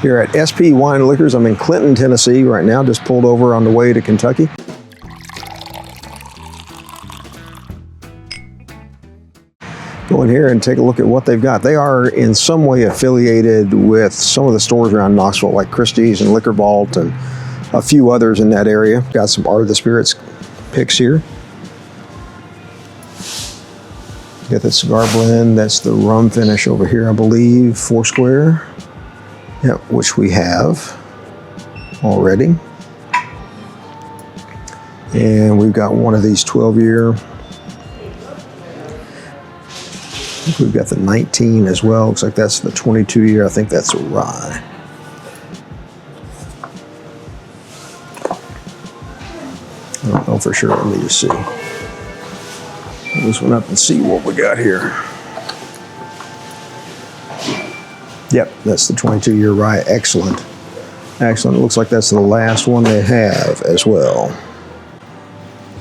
Here at SP Wine and Liquors. I'm in Clinton, Tennessee right now, just pulled over on the way to Kentucky. Go in here and take a look at what they've got. They are in some way affiliated with some of the stores around Knoxville, like Christie's and Liquor Vault and a few others in that area. Got some Art of the Spirits picks here. Got the cigar blend. That's the rum finish over here, I believe. Foursquare. Yep, which we have already. And we've got one of these 12-year. We've got the 19 as well. Looks like that's the 22-year. I think that's a rye. I don't know for sure. Let me just see. Pull this one up and see what we got here. Yep, that's the 22-year rye. Excellent. Excellent. It looks like that's the last one they have as well.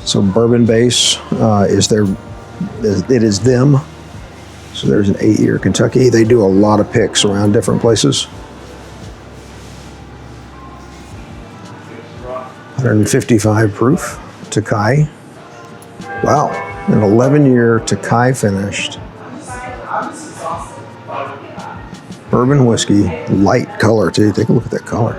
So bourbon base is their, it is them. So there's an 8-year Kentucky. They do a lot of picks around different places. 155 proof Takai. Wow, an 11-year Takai finished. Bourbon whiskey, light color too. Take a look at that color.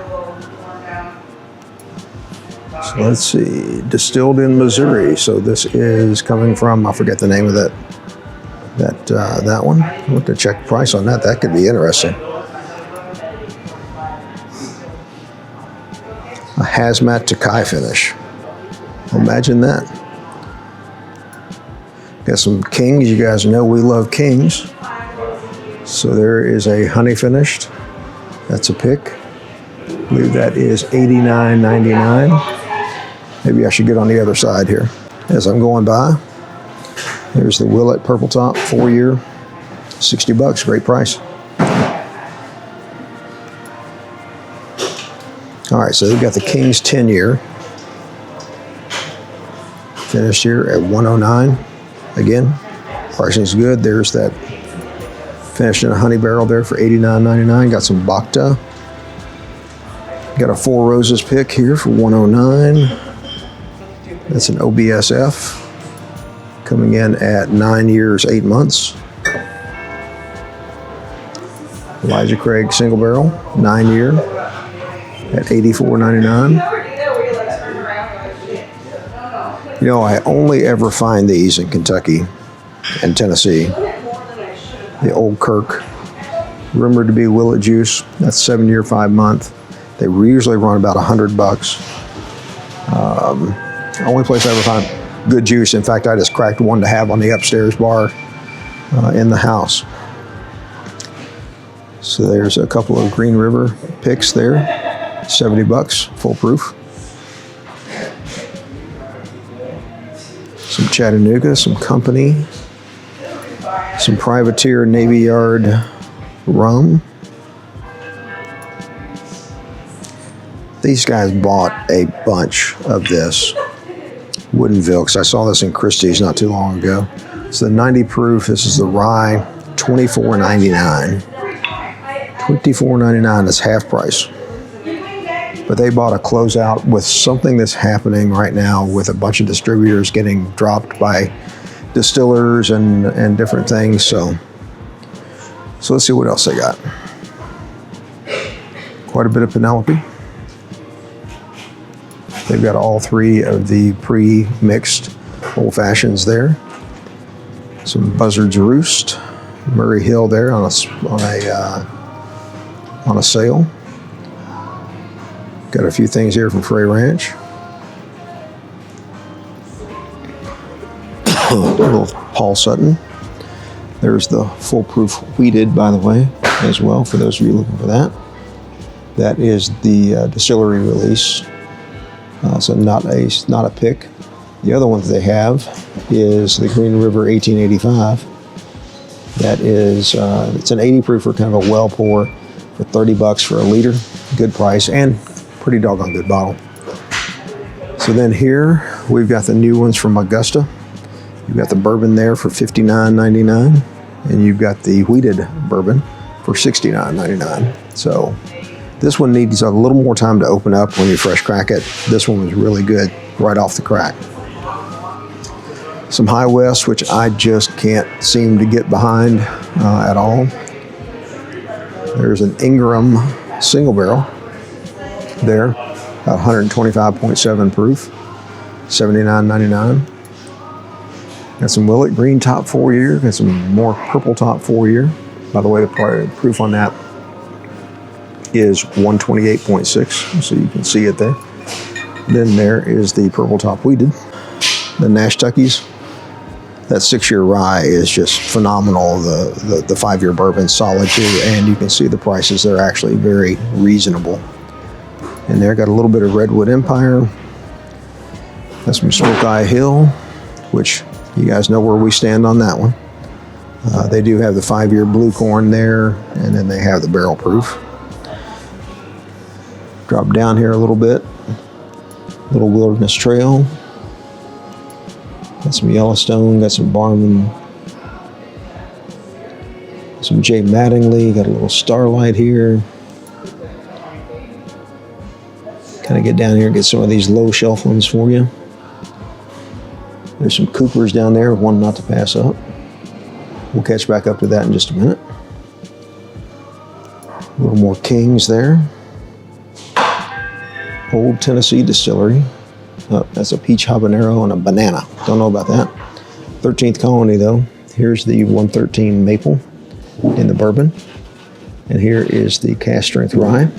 So let's see, distilled in Missouri. So this is coming from, I forget the name of that one. I want to check the price on that. That could be interesting. A hazmat Takai finish. Imagine that. Got some Kings. You guys know we love Kings. So there is a honey finished. That's a pick. I believe that is $89.99. Maybe I should get on the other side here. As I'm going by, there's the Willet Purple Top 4-year, $60, great price. All right, so they've got the King's 10-year. Finished here at $109. Again, pricing is good. There's that finished in a honey barrel there for $89.99. Got some Bacta. Got a Four Roses pick here for $109. That's an OBSF. Coming in at 9 years, 8 months. Elijah Craig single barrel, 9-year at $84.99. You know, I only ever find these in Kentucky and Tennessee. The Old Kirk, rumored to be Willet Juice. That's 7-year, 5-month. They usually run about $100. Only place I ever find good juice. In fact, I just cracked one to have on the upstairs bar in the house. So there's a couple of Green River picks there, $70, full proof. Some Chattanooga, some Company. Some Privateer Navy Yard rum. These guys bought a bunch of this Woodinville, because I saw this in Christie's not too long ago. It's the 90 proof. This is the rye, $24.99. $24.99 is half price. But they bought a closeout with something that's happening right now with a bunch of distributors getting dropped by distillers and different things. So let's see what else they got. Quite a bit of Penelope. They've got all 3 of the pre-mixed old fashions there. Some Buzzard's Roost, Murray Hill there on a sale. Got a few things here from Frey Ranch. A little Paul Sutton. There's the full proof wheated, by the way, as well, for those of you looking for that. That is the distillery release. So not a pick. The other one that they have is the Green River 1885. That is, it's an 80 proof for kind of a well pour for $30 for a liter. Good price and pretty doggone good bottle. So then here we've got the new ones from Augusta. You've got the bourbon there for $59.99, and you've got the wheated bourbon for $69.99. So This one needs a little more time to open up when you fresh crack it. This one was really good right off the crack. Some High West, which I just can't seem to get behind at all. There's an Ingram single barrel there, about 125.7 proof, $79.99. Got some Willet green top 4 year, got some more purple top 4 year. By the way, the proof on that is 128.6, so you can see it there. Then there is the purple top wheated, the Nash Tuckies. That 6-year rye is just phenomenal. The 5-year bourbon solid too, and you can see the prices. They're actually very reasonable. And there, got a little bit of Redwood Empire. That's from Smoke Eye Hill, which you guys know where we stand on that one. They do have the 5-year blue corn there, and then they have the barrel proof. Drop down here a little bit. Little Wilderness Trail. Got some Yellowstone, got some Bourbon, some J. Mattingly, got a little Starlight here. Kind of get down here and get some of these low shelf ones for you. There's some Coopers down there, one not to pass up. We'll catch back up to that in just a minute. A little more Kings there. Old Tennessee Distillery. That's a peach habanero and a banana. Don't know about that. 13th Colony though. Here's the 113 maple in the bourbon. And here is the cast strength rye.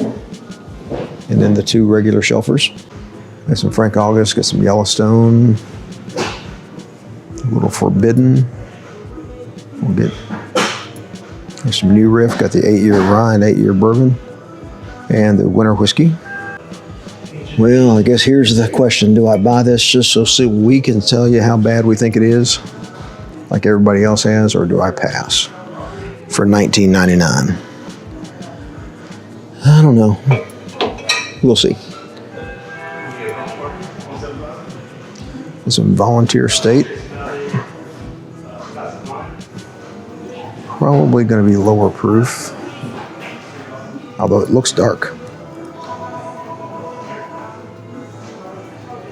And then the 2 regular shelfers. Got some Frank August, got some Yellowstone. A little Forbidden. We'll get there's some New Riff, got the 8-year rye and 8-year bourbon. And the winter whiskey. Well, I guess here's the question. Do I buy this just so we can tell you how bad we think it is, like everybody else has, or do I pass for $19.99? I don't know. We'll see. Some Volunteer State. Probably going to be lower proof, although it looks dark.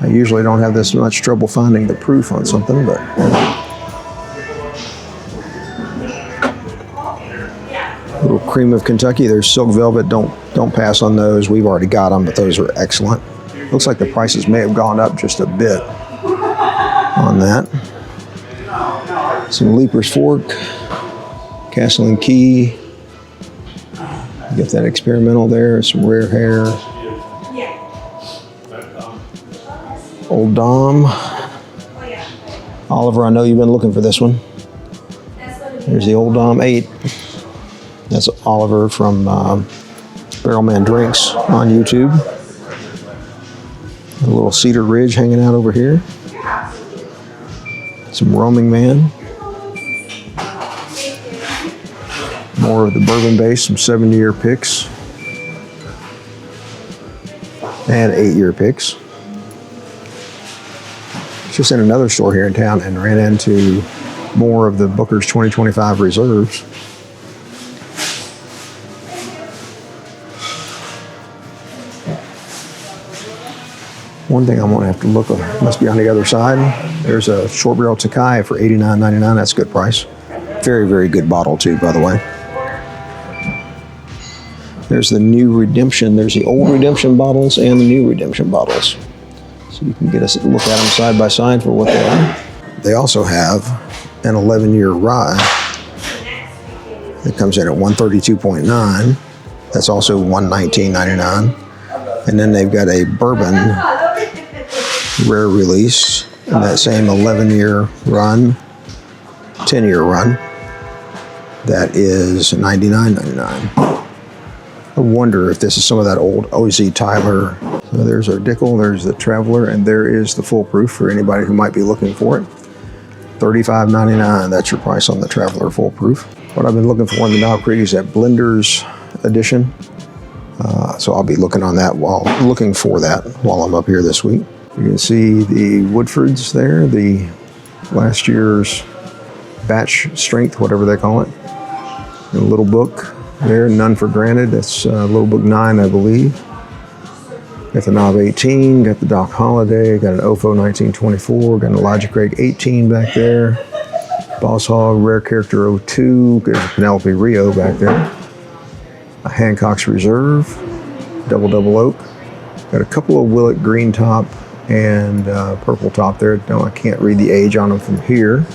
I usually don't have this much trouble finding the proof on something, but little Cream of Kentucky. There's Silk Velvet. Don't pass on those. We've already got them, but those are excellent. Looks like the prices may have gone up just a bit on that. Some Leaper's Fork, Castle and Key. You get that experimental there. Some Rare Hair. Old Dom. Oliver, I know you've been looking for this one. There's the Old Dom 8. That's Oliver from Barrelman Drinks on YouTube. A little Cedar Ridge hanging out over here. Some Roaming Man. More of the bourbon base, some 7-year picks. And 8-year picks. Just in another store here in town and ran into more of the Booker's 2025 reserves. One thing I'm gonna have to look at, must be on the other side. There's a short barrel Takai for $89.99. That's a good price. Very, very good bottle too, by the way. There's the new Redemption. There's the old Redemption bottles and the new Redemption bottles. So you can get a look at them side by side for what they are. They also have an 11-year rye that comes in at 132.9. That's also $119.99. And then they've got a bourbon rare release in that same 11-year run, 10-year run. That is $99.99. I wonder if this is some of that old O.Z. Tyler. So there's our Dickel, there's the Traveler, and there is the full proof for anybody who might be looking for it. $35.99, that's your price on the Traveler full proof. What I've been looking for in the Knob Creek is that Blender's edition. So I'll be looking for that while I'm up here this week. You can see the Woodfords there, the last year's batch strength, whatever they call it. In a little book. there, none for granted. That's Little Book 9, I believe. Got the Knob 18, got the Doc Holliday, got an OFO 1924, got a Logic Reg 18 back there. Boss Hog, Rare Character 02, there's a Penelope Rio back there. A Hancock's Reserve, double oak. Got a couple of Willet green top and purple top there. No, I can't read the age on them from here.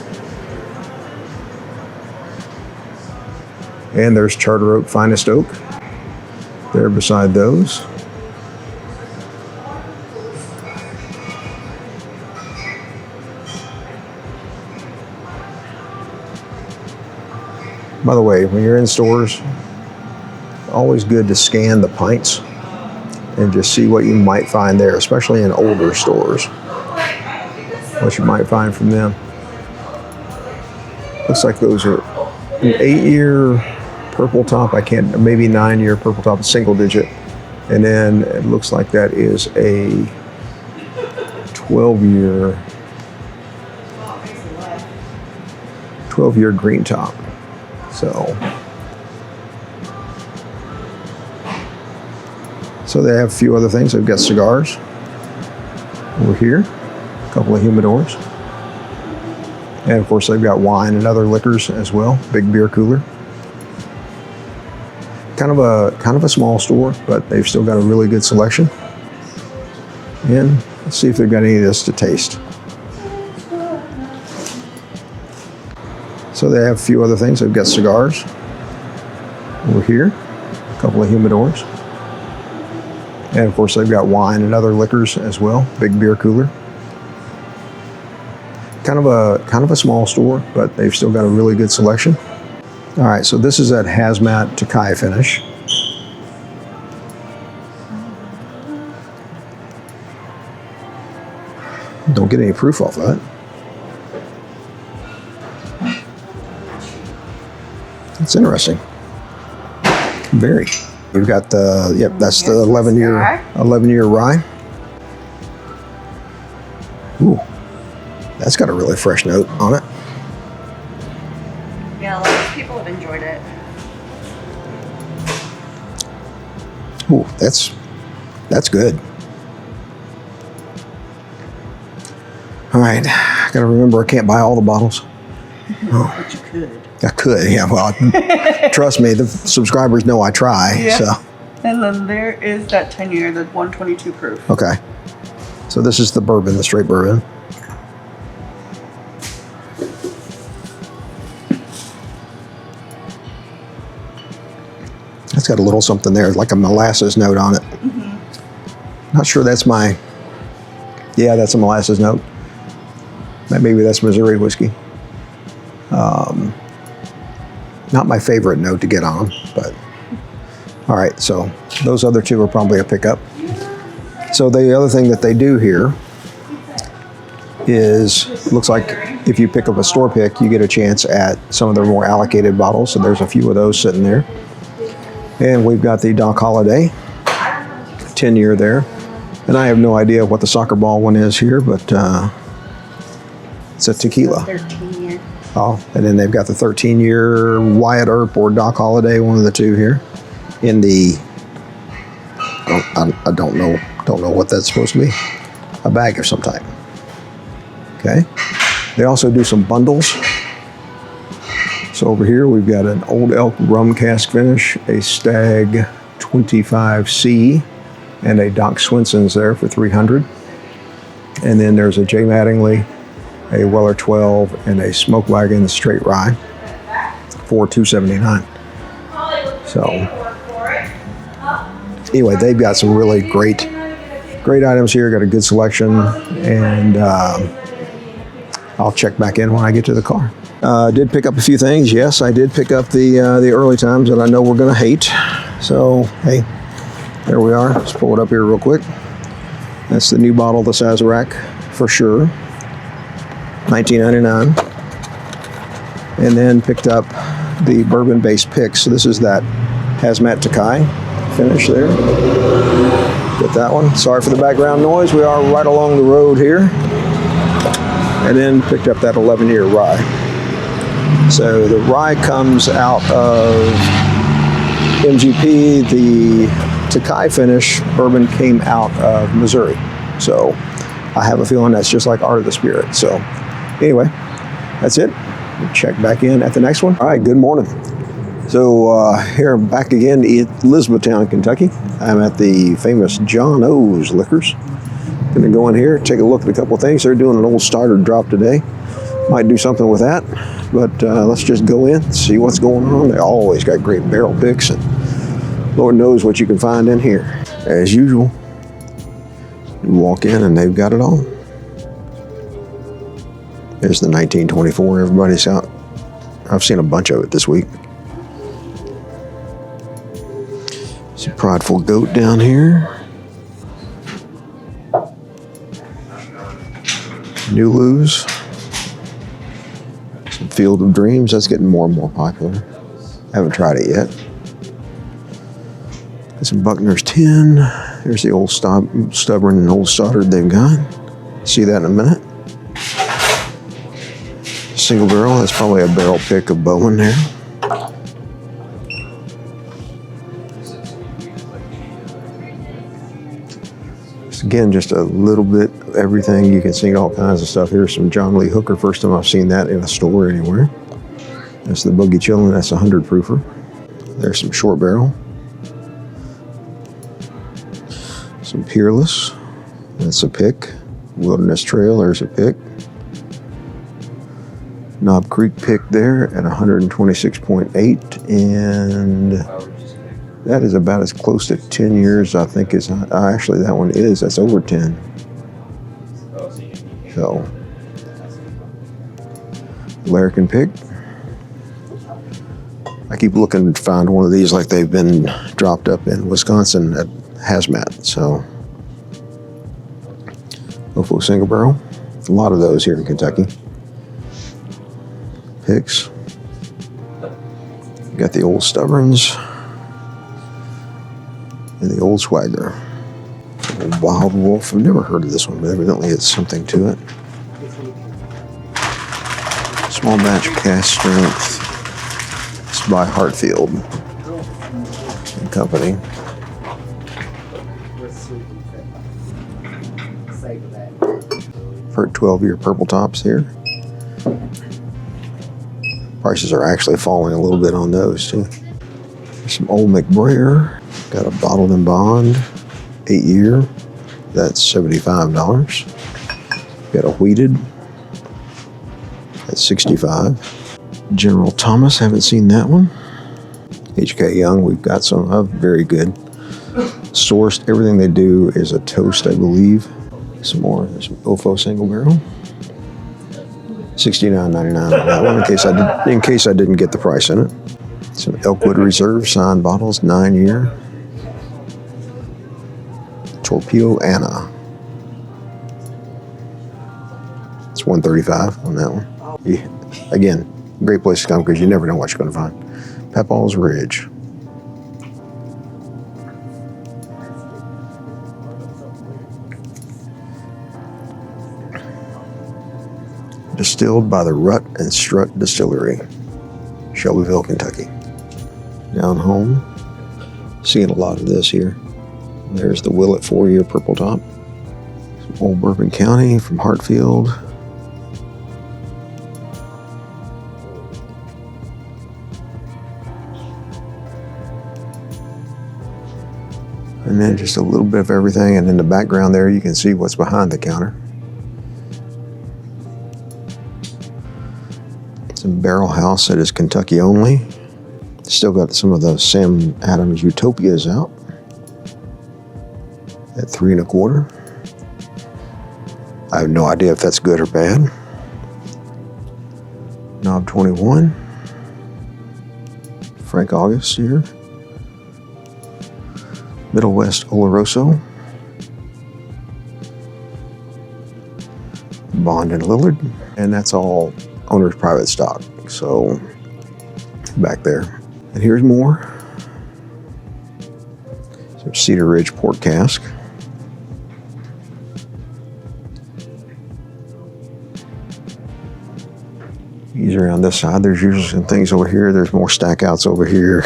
And there's Charter Oak, Finest Oak there beside those. By the way, when you're in stores, always good to scan the pints and just see what you might find there, especially in older stores. What you might find from them. Looks like those are an 8-year purple top. I can't, maybe 9-year purple top, single digit. And then it looks like that is a 12-year green top. So they have a few other things. They've got cigars over here, a couple of humidors. And of course they've got wine and other liquors as well. Big beer cooler. Kind of a small store, but they've still got a really good selection. And let's see if they've got any of this to taste. So they have a few other things. They've got cigars over here, a couple of humidors. And of course they've got wine and other liquors as well. Big beer cooler. Kind of a small store, but they've still got a really good selection. All right, so this is that Hazmat Takai finish. Don't get any proof off that. It's interesting. Very. We've got the, yep, that's the 11-year rye. Ooh, that's got a really fresh note on it. Yeah, a lot of people have enjoyed it. Ooh, that's good. All right, I gotta remember I can't buy all the bottles. Oh. But you could. I could, yeah. Well, trust me, the subscribers know I try. Yeah. So. And then there is that 10-year, the 122 proof. Okay. So this is the bourbon, the straight bourbon. That's got a little something there, like a molasses note on it. Mm-hmm. Not sure that's my, yeah, that's a molasses note. Maybe that's Missouri whiskey. Not my favorite note to get on, but all right, so those other two are probably a pickup. So the other thing that they do here is, looks like if you pick up a store pick, you get a chance at some of their more allocated bottles. So there's a few of those sitting there. And we've got the Doc Holliday 10-year there. And I have no idea what the soccer ball one is here, but it's a tequila. 13-year. Oh, and then they've got the 13-year Wyatt Earp or Doc Holliday, one of the two here, in the, I don't know what that's supposed to be, a bag of some type. Okay. They also do some bundles. So over here we've got an Old Elk rum cask finish, a Stagg 25C, and a Doc Swenson's there for $300. And then there's a J. Mattingly, a Weller 12, and a Smoke Wagon straight rye for $279. So anyway, they've got some really great items here. Got a good selection, and I'll check back in when I get to the car. Did pick up a few things. Yes, I did pick up the early times that I know we're going to hate. So hey, there we are. Let's pull it up here real quick. That's the new bottle of the Sazerac for sure. $19.99, and then picked up the bourbon-based picks. So this is that Hazmat Takai finish there. Get that one. Sorry for the background noise. We are right along the road here. And then picked up that 11-year rye. So the rye comes out of MGP, the Takai finish bourbon came out of Missouri. So I have a feeling that's just like Art of the Spirit. So anyway, that's it. We'll check back in at the next one. All right, good morning. So here I'm back again in Elizabethtown, Kentucky. I'm at the famous John O's Liquors. Gonna go in here, take a look at a couple of things. They're doing an old starter drop today. Might do something with that, but let's just go in, see what's going on. They always got great barrel picks, and Lord knows what you can find in here. As usual, you walk in and they've got it all. There's the 1924 everybody's out. I've seen a bunch of it this week. Some Prideful Goat down here. New Lose. Some Field of Dreams. That's getting more and more popular. I haven't tried it yet. Got some Buckner's 10. There's the old Stubborn and Old Stoddard they've got. See that in a minute. Single barrel. That's probably a barrel pick of Bourbon there. Again, just a little bit of everything. You can see all kinds of stuff. Here's some John Lee Hooker. First time I've seen that in a store anywhere. That's the Boogie Chillin'. That's a 100 proofer. There's some short barrel. Some Peerless. That's a pick. Wilderness Trail. There's a pick. Knob Creek pick there at 126.8, and that is about as close to 10 years, I think, as actually that one is. That's over 10. So, Larrikin pick. I keep looking to find one of these like they've been dropped up in Wisconsin at Hazmat. So, Ofo single barrel. A lot of those here in Kentucky. Picks. Got the old Stubborns. And the old Swagger. Wild Wolf. I've never heard of this one, but evidently it's something to it. Small batch cast strength. It's by Hartfield and Company. For 12-year purple tops here. Prices are actually falling a little bit on those too. There's some old McBrayer. Got a bottled in bond, 8-year. That's $75. Got a wheated. That's $65. General Thomas, haven't seen that one. HK Young, we've got some of, very good. Sourced, everything they do is a toast, I believe. Some more, there's some Ofo single barrel. $69.99 on that one, in case I didn't get the price in it. Some Elkwood Reserve signed bottles, 9-year. Torpedo Anna. It's $135 on that one. Yeah. Again, great place to come because you never know what you're going to find. Papaw's Ridge. Distilled by the Rut and Strut Distillery, Shelbyville, Kentucky. Down home, seeing a lot of this here. There's the Willet 4-year purple top. Some old Bourbon County from Hartfield. And then just a little bit of everything. And in the background there, you can see what's behind the counter. Some Barrel House that is Kentucky only. Still got some of those Sam Adams Utopias out at $3 1/4. I have no idea if that's good or bad. Knob 21. Frank August here. Middle West Oloroso. Bond and Lillard. And that's all owner's private stock. So back there. And here's more. Some Cedar Ridge Port Cask. Easier on this side. There's usually some things over here. There's more stack outs over here.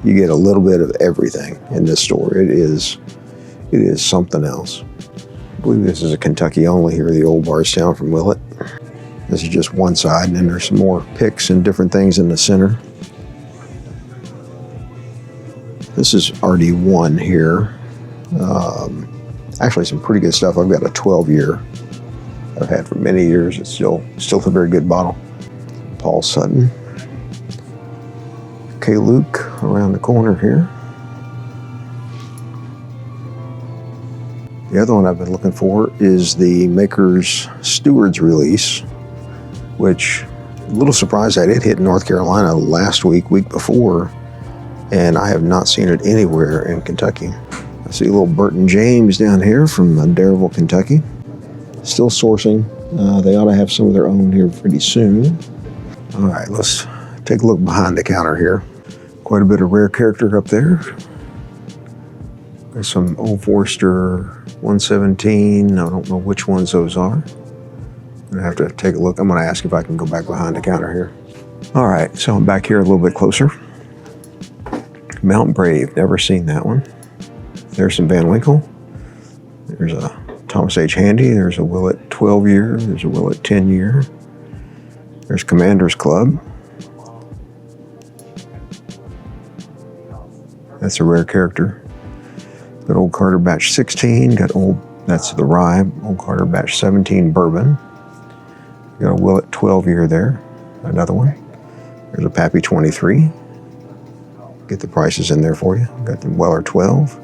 You get a little bit of everything in this store. It is something else. I believe this is a Kentucky only here, the Old Bardstown from Willett. This is just one side, and then there's some more picks and different things in the center. This is RD1 here. Actually, some pretty good stuff. I've got a 12-year I've had for many years. It's still a very good bottle. Paul Sutton. Okay, Luke around the corner here. The other one I've been looking for is the Maker's Steward's release, which a little surprised that it hit North Carolina last week before, and I have not seen it anywhere in Kentucky. I see a little Burton James down here from Darrellville, Kentucky. Still sourcing. They ought to have some of their own here pretty soon. All right, let's take a look behind the counter here. Quite a bit of rare character up there. There's some Old Forester 117. I don't know which ones those are. I'm gonna have to take a look. I'm gonna ask if I can go back behind the counter here. All right, so I'm back here a little bit closer. Mount Brave, never seen that one. There's some Van Winkle. There's a Thomas H. Handy. There's a Willett 12-year. There's a Willett 10-year. There's Commander's Club. That's a rare character. Got Old Carter Batch 16. That's the rye. Old Carter Batch 17 Bourbon. Got a Willett 12-year there. Another one. There's a Pappy 23. Get the prices in there for you. Got the Weller 12.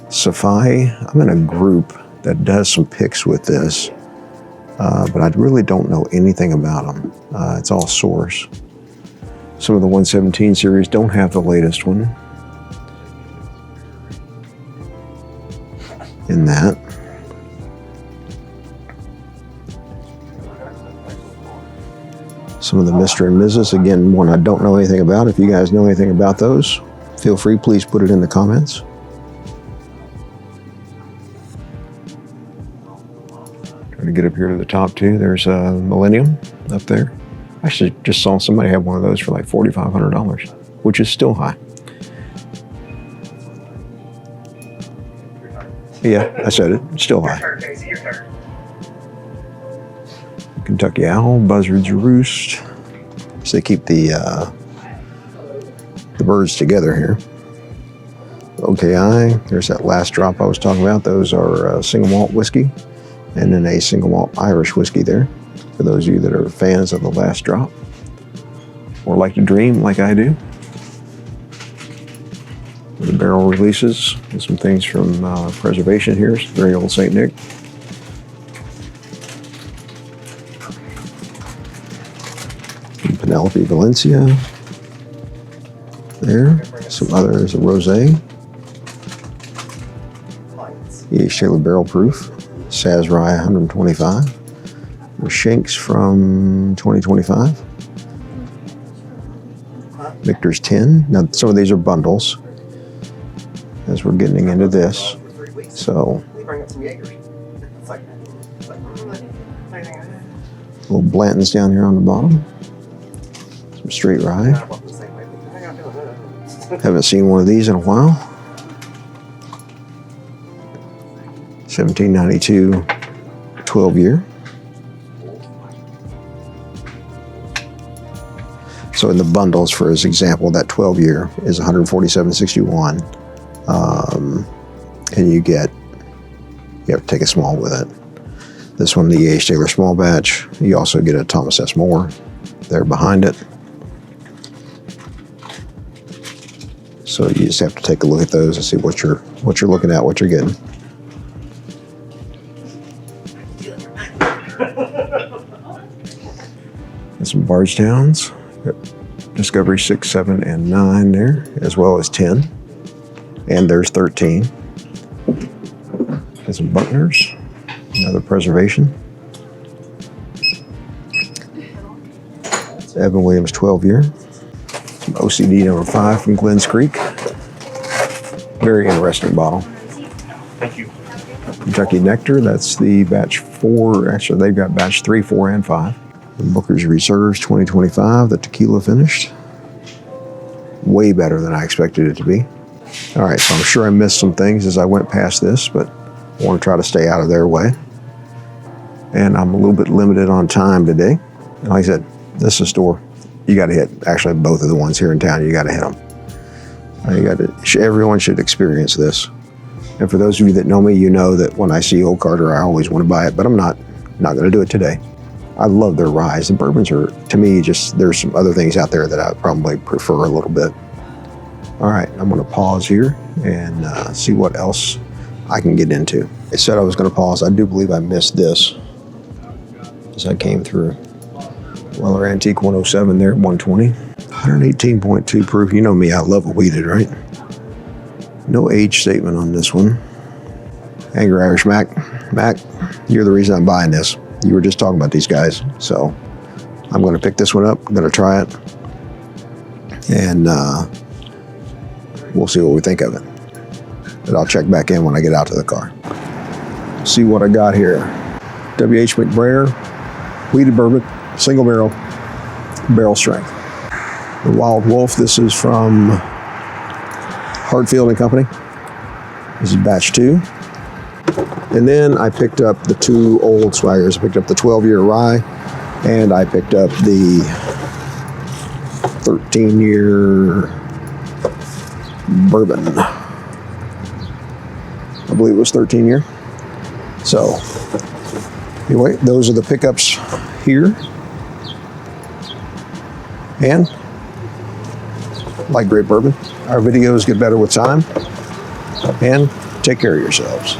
Safai. I'm in a group that does some picks with this, but I really don't know anything about them. It's all source. Some of the 117 series don't have the latest one in that. Some of the Mr. and Mrs. Again, one I don't know anything about. If you guys know anything about those, feel free, please put it in the comments. Trying to get up here to the top too. There's a Millennium up there. I actually just saw somebody have one of those for like $4,500, which is still high. Yeah, I said it. It's still high. Kentucky Owl, Buzzard's Roost. So they keep the birds together here. OKI, there's that last drop I was talking about. Those are single malt whiskey, and then a single malt Irish whiskey there. For those of you that are fans of the last drop, or like to dream like I do. The barrel releases, and some things from preservation here. It's very old St. Nick. And Penelope Valencia. There. Some others, a rosé. E.H. Taylor Barrel Proof. Saz Rye 125. Shanks from 2025. Victor's 10. Now some of these are bundles as we're getting into this. So little Blantons down here on the bottom. Some straight rye. Haven't seen one of these in a while. 1792 12-year. So in the bundles, for his example, that 12-year is 147.61, and you have to take a small with it. This one, the E.H. Taylor Small Batch. You also get a Thomas S. Moore there behind it. So you just have to take a look at those and see what you're looking at, what you're getting. And some Bardstowns. Discovery 6, 7, and 9 there, as well as 10. And there's 13. And some Buckners, another preservation. It's Evan Williams 12-year. Some OCD number 5 from Glens Creek. Very interesting bottle. Thank you. Kentucky Nectar, that's the batch 4. Actually, they've got batch 3, 4, and 5. Booker's Reserves 2025, the tequila finished. way better than I expected it to be. All right, so I'm sure I missed some things as I went past this, but I want to try to stay out of their way. And I'm a little bit limited on time today. And like I said, this is a store you got to hit. Actually, both of the ones here in town, you got to hit them. Everyone should experience this. And for those of you that know me, you know that when I see Old Carter, I always want to buy it, but I'm not going to do it today. I love their ryes. The bourbons are, to me, there's some other things out there that I probably prefer a little bit. All right, I'm going to pause here and see what else I can get into. I said I was going to pause. I do believe I missed this as I came through. Weller Antique 107 there at 120. 118.2 proof. You know me, I love a wheated, right? No age statement on this one. Angry Irish Mac. Mac, you're the reason I'm buying this. You were just talking about these guys. So I'm going to pick this one up. I'm going to try it. And we'll see what we think of it. But I'll check back in when I get out to the car. See what I got here. W.H. McBrayer, wheated bourbon, single barrel strength. The Wild Wolf, this is from Hartfield and Company. This is batch 2. And then I picked up the 2 old swaggers. I picked up the 12-year rye, and I picked up the 13-year bourbon. I believe it was 13-year. So, anyway, those are the pickups here. And, like great bourbon, our videos get better with time. And take care of yourselves.